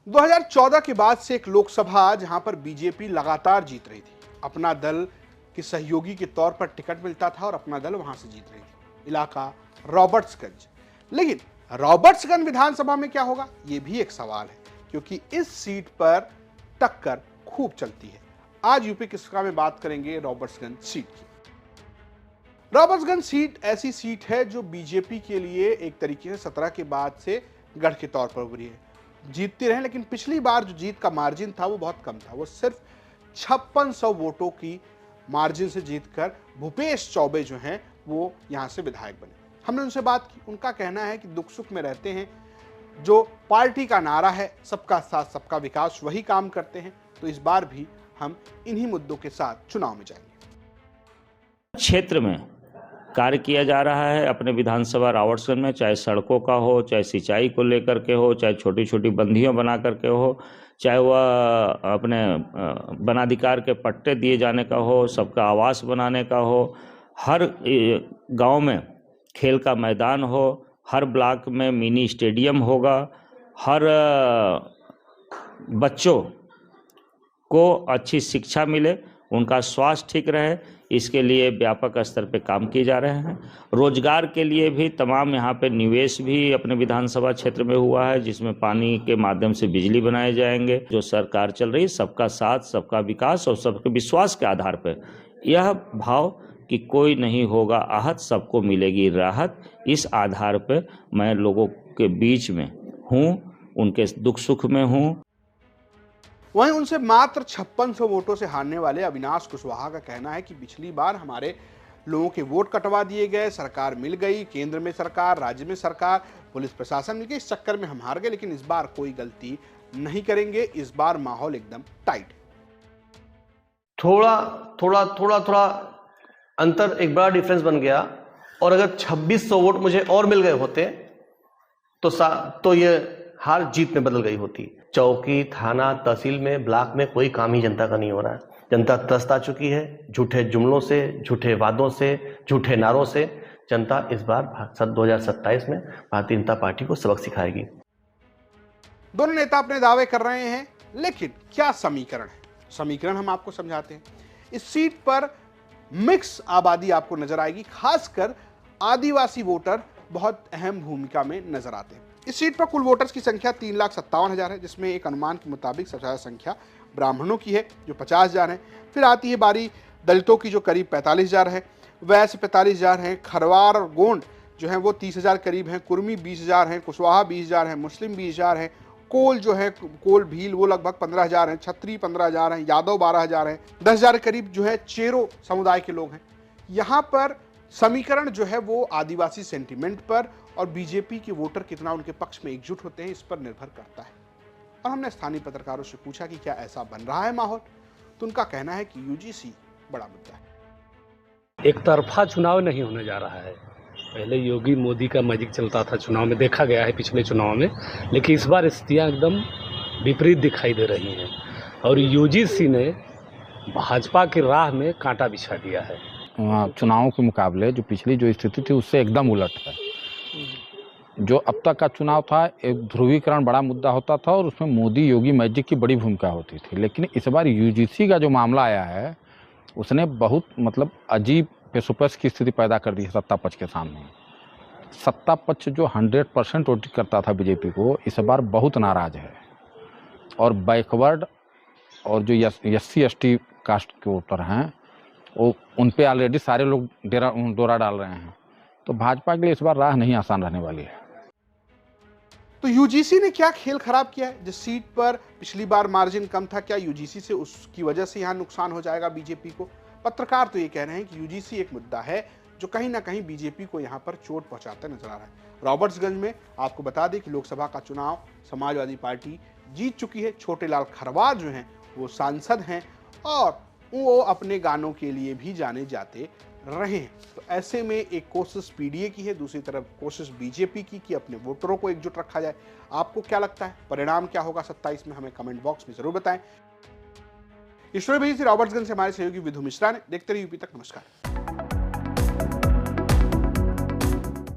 2014 के बाद से एक लोकसभा जहां पर बीजेपी लगातार जीत रही थी। अपना दल के सहयोगी के तौर पर टिकट मिलता था और अपना दल वहां से जीत रही थी। इलाका रॉबर्ट्सगंज। लेकिन रॉबर्ट्सगंज विधानसभा में क्या होगा, यह भी एक सवाल है, क्योंकि इस सीट पर टक्कर खूब चलती है। आज यूपी किसका में बात करेंगे रॉबर्ट्सगंज सीट की। रॉबर्ट्सगंज सीट ऐसी सीट है जो बीजेपी के लिए एक तरीके से 17 के बाद से गढ़ के तौर पर उभरी है। जीतते रहे, लेकिन पिछली बार जो जीत का मार्जिन था वो बहुत कम था। वो सिर्फ 5600 वोटों की मार्जिन से जीतकर भूपेश चौबे जो हैं वो यहां से विधायक बने। हमने उनसे बात की। उनका कहना है कि दुख सुख में रहते हैं। जो पार्टी का नारा है सबका साथ सबका विकास, वही काम करते हैं। तो इस बार भी हम इन्हीं मुद्दों के साथ चुनाव में जाएंगे। क्षेत्र में कार्य किया जा रहा है अपने विधानसभा रॉबर्ट्सगंज में, चाहे सड़कों का हो, चाहे सिंचाई को लेकर के हो, चाहे छोटी छोटी बंदियों बना करके हो, चाहे वह अपने वनाधिकार के पट्टे दिए जाने का हो, सबका आवास बनाने का हो, हर गांव में खेल का मैदान हो, हर ब्लॉक में मिनी स्टेडियम होगा, हर बच्चों को अच्छी शिक्षा मिले, उनका स्वास्थ्य ठीक रहे, इसके लिए व्यापक स्तर पे काम किए जा रहे हैं। रोजगार के लिए भी तमाम यहाँ पे निवेश भी अपने विधानसभा क्षेत्र में हुआ है, जिसमें पानी के माध्यम से बिजली बनाए जाएंगे। जो सरकार चल रही है सबका साथ सबका विकास और सबके विश्वास के आधार पर, यह भाव कि कोई नहीं होगा आहत, सबको मिलेगी राहत, इस आधार पर मैं लोगों के बीच में हूँ, उनके दुख सुख में हूँ। वहीं उनसे मात्र 5600 वोटों से हारने वाले अविनाश कुशवाहा का कहना है कि पिछली बार हमारे लोगों के वोट कटवा दिए गए, सरकार मिल गई, केंद्र में सरकार, राज्य में सरकार, पुलिस प्रशासन मिल गई, इस चक्कर में हम हार गए। लेकिन इस बार कोई गलती नहीं करेंगे, इस बार माहौल एकदम टाइट है। थोड़ा अंतर, एक बड़ा डिफरेंस बन गया। और अगर 2600 वोट मुझे और मिल गए होते तो ये हार जीत में बदल गई होती। चौकी, थाना, तहसील में, ब्लॉक में कोई काम ही जनता का नहीं हो रहा है। जनता त्रस्त आ चुकी है झूठे जुमलों से, झूठे वादों से, झूठे नारों से। जनता इस बार 2027 में भारतीय जनता पार्टी को सबक सिखाएगी। दोनों नेता अपने दावे कर रहे हैं, लेकिन क्या समीकरण है? समीकरण हम आपको समझाते हैं। इस सीट पर मिक्स आबादी आपको नजर आएगी, खासकर आदिवासी वोटर बहुत अहम भूमिका में नजर आते हैं। इस सीट पर कुल वोटर्स की संख्या 3,57,000 है, जिसमें एक अनुमान के मुताबिक सबसे ज्यादा संख्या ब्राह्मणों की है जो 50,000 है। फिर आती है बारी दलितों की जो करीब 45,000 है, वैश्य 45,000 है, खरवार और गोंड जो है वो 30,000 करीब हैं, कुर्मी 20,000 हैं, कुशवाहा 20,000 है, मुस्लिम 20,000 है, कोल जो है कोल भील वो लगभग 15,000 हैं, छत्री 15,000 हैं, यादव 12,000 हैं, 10,000 करीब जो है चेरो समुदाय के लोग हैं। यहाँ पर समीकरण जो है वो आदिवासी सेंटिमेंट पर और बीजेपी के वोटर कितना उनके पक्ष में एकजुट होते हैं इस पर निर्भर करता है। और हमने स्थानीय पत्रकारों से पूछा कि क्या ऐसा बन रहा है माहौल, तो उनका कहना है कि यूजीसी बड़ा मुद्दा है। एक तरफा चुनाव नहीं होने जा रहा है। पहले योगी मोदी का मैजिक चलता था, चुनाव में देखा गया है पिछले चुनाव में, लेकिन इस बार स्थितियां एकदम विपरीत दिखाई दे रही हैं और यूजीसी ने भाजपा की राह में कांटा बिछा दिया है। चुनावों के मुकाबले जो पिछली जो स्थिति थी उससे एकदम उलट है। जो अब तक का चुनाव था एक ध्रुवीकरण बड़ा मुद्दा होता था और उसमें मोदी योगी मैजिक की बड़ी भूमिका होती थी। लेकिन इस बार यूजीसी का जो मामला आया है उसने बहुत अजीब पेशोपेश की स्थिति पैदा कर दी है सत्ता पक्ष के सामने। सत्ता पक्ष जो 100% वोटिंग करता था बीजेपी को, इस बार बहुत नाराज है। और बैकवर्ड और जो SC/ST कास्ट के वोटर हैं वो उन पे ऑलरेडी सारे लोग डोरा डाल रहे हैं। तो भाजपा के लिए इस बार राह नहीं आसान रहने वाली है। तो यूजीसी ने क्या खेल खराब किया है? जिस सीट पर पिछली बार मार्जिन कम था, क्या यूजीसी से उसकी वजह से यहां नुकसान हो जाएगा बीजेपी को? पत्रकार तो ये कह रहे हैं कि यूजीसी एक मुद्दा है जो कहीं ना कहीं बीजेपी को यहां पर चोट पहुंचाता नजर आ रहा है। रॉबर्ट्सगंज में आपको बता दें कि लोकसभा का चुनाव समाजवादी पार्टी जीत चुकी है। छोटे लाल खरवार जो हैं वो सांसद हैं और वो अपने गानों के लिए भी जाने जाते रहे हैं। तो ऐसे में एक कोशिश पीडीए की है, दूसरी तरफ कोशिश बीजेपी की कि अपने वोटरों को एकजुट रखा जाए। आपको क्या लगता है, परिणाम क्या होगा 27 में? हमें कमेंट बॉक्स में जरूर बताएं। ईश्वर भाई रॉबर्ट्सगंज से हमारे सहयोगी विधु मिश्रा ने। देखते रहिए यूपी तक। नमस्कार।